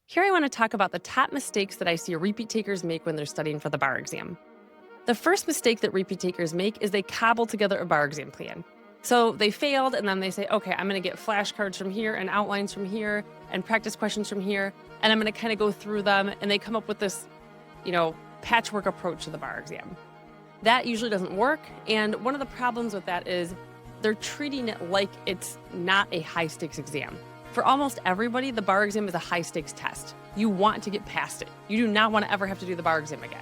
Here I want to talk about the top mistakes that I see repeat takers make when they're studying for the bar exam. The first mistake that repeat takers make is they cobble together a bar exam plan. So they failed and then they say, okay, I'm going to get flashcards from here and outlines from here and practice questions from here. And I'm going to kind of go through them, and they come up with this, patchwork approach to the bar exam. That usually doesn't work. And one of the problems with that is they're treating it like it's not a high stakes exam. For almost everybody, the bar exam is a high stakes test. You want to get past it. You do not want to ever have to do the bar exam again.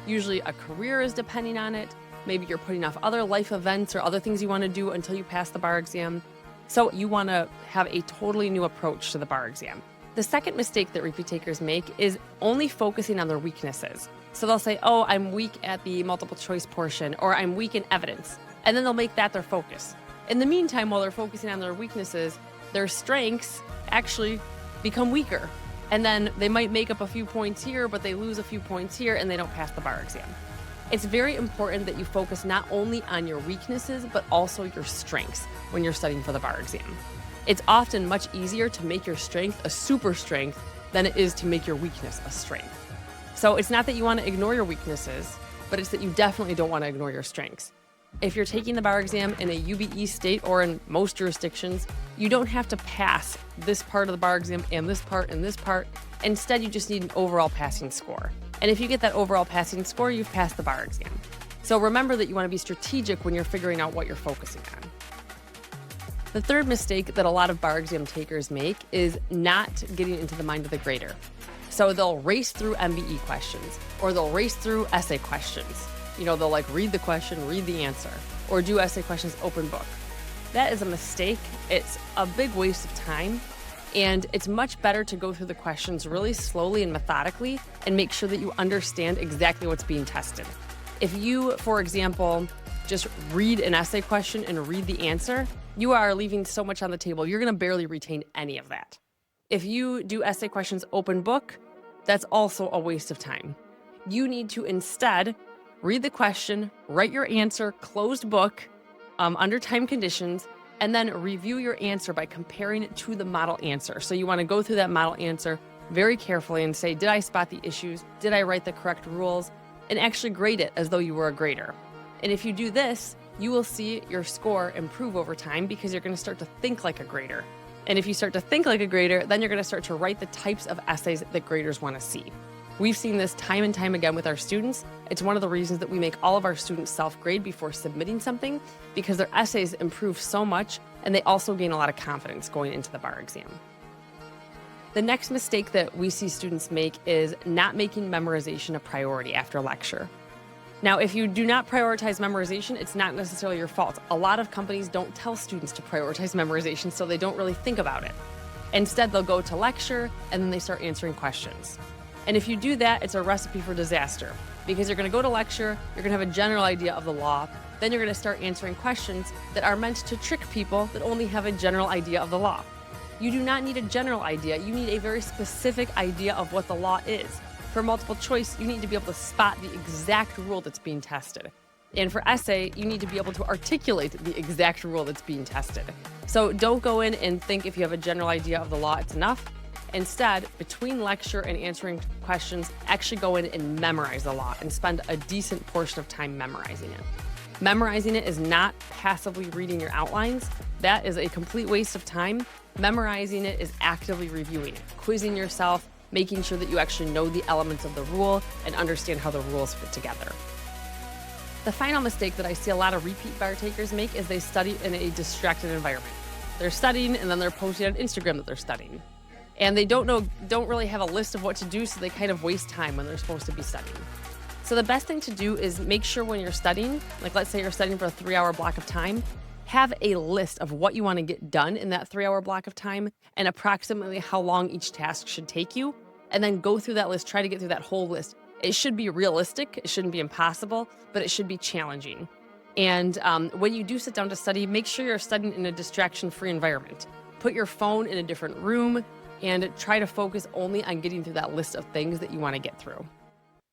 Usually a career is depending on it. Maybe you're putting off other life events or other things you want to do until you pass the bar exam. So you want to have a totally new approach to the bar exam. The second mistake that repeat takers make is only focusing on their weaknesses. So they'll say, oh, I'm weak at the multiple choice portion, or I'm weak in evidence. And then they'll make that their focus. In the meantime, while they're focusing on their weaknesses, their strengths actually become weaker. And then they might make up a few points here, but they lose a few points here and they don't pass the bar exam. It's very important that you focus not only on your weaknesses, but also your strengths when you're studying for the bar exam. It's often much easier to make your strength a super strength than it is to make your weakness a strength. So it's not that you want to ignore your weaknesses, but it's that you definitely don't want to ignore your strengths. If you're taking the bar exam in a UBE state or in most jurisdictions, you don't have to pass this part of the bar exam and this part and this part. Instead, you just need an overall passing score. And if you get that overall passing score, you've passed the bar exam. So remember that you want to be strategic when you're figuring out what you're focusing on. The third mistake that a lot of bar exam takers make is not getting into the mind of the grader. So they'll race through MBE questions, or they'll race through essay questions. They'll read the question, read the answer, or do essay questions open book. That is a mistake. It's a big waste of time. And it's much better to go through the questions really slowly and methodically and make sure that you understand exactly what's being tested. If you, for example, just read an essay question and read the answer, you are leaving so much on the table. You're going to barely retain any of that. If you do essay questions open book, that's also a waste of time. You need to instead read the question, write your answer, closed book, under time conditions, and then review your answer by comparing it to the model answer. So you want to go through that model answer very carefully and say, did I spot the issues? Did I write the correct rules? And actually grade it as though you were a grader. And if you do this, you will see your score improve over time because you're going to start to think like a grader. And if you start to think like a grader, then you're going to start to write the types of essays that graders want to see. We've seen this time and time again with our students. It's one of the reasons that we make all of our students self-grade before submitting something, because their essays improve so much and they also gain a lot of confidence going into the bar exam. The next mistake that we see students make is not making memorization a priority after a lecture. Now, if you do not prioritize memorization, it's not necessarily your fault. A lot of companies don't tell students to prioritize memorization, so they don't really think about it. Instead, they'll go to lecture and then they start answering questions. And if you do that, it's a recipe for disaster, because you're going to go to lecture, you're going to have a general idea of the law, then you're going to start answering questions that are meant to trick people that only have a general idea of the law. You do not need a general idea. You need a very specific idea of what the law is. For multiple choice, you need to be able to spot the exact rule that's being tested. And for essay, you need to be able to articulate the exact rule that's being tested. So don't go in and think if you have a general idea of the law, it's enough. Instead, between lecture and answering questions, actually go in and memorize the law and spend a decent portion of time memorizing it. Memorizing it is not passively reading your outlines. That is a complete waste of time. Memorizing it is actively reviewing it, quizzing yourself, making sure that you actually know the elements of the rule and understand how the rules fit together. The final mistake that I see a lot of repeat bar takers make is they study in a distracted environment. They're studying and then they're posting on Instagram that they're studying. And they don't really have a list of what to do, so they kind of waste time when they're supposed to be studying. So the best thing to do is make sure when you're studying, like let's say you're studying for a 3-hour block of time, have a list of what you want to get done in that 3-hour block of time and approximately how long each task should take you. And then go through that list, try to get through that whole list. It should be realistic, it shouldn't be impossible, but it should be challenging. And when you do sit down to study, make sure you're studying in a distraction-free environment. Put your phone in a different room and try to focus only on getting through that list of things that you want to get through.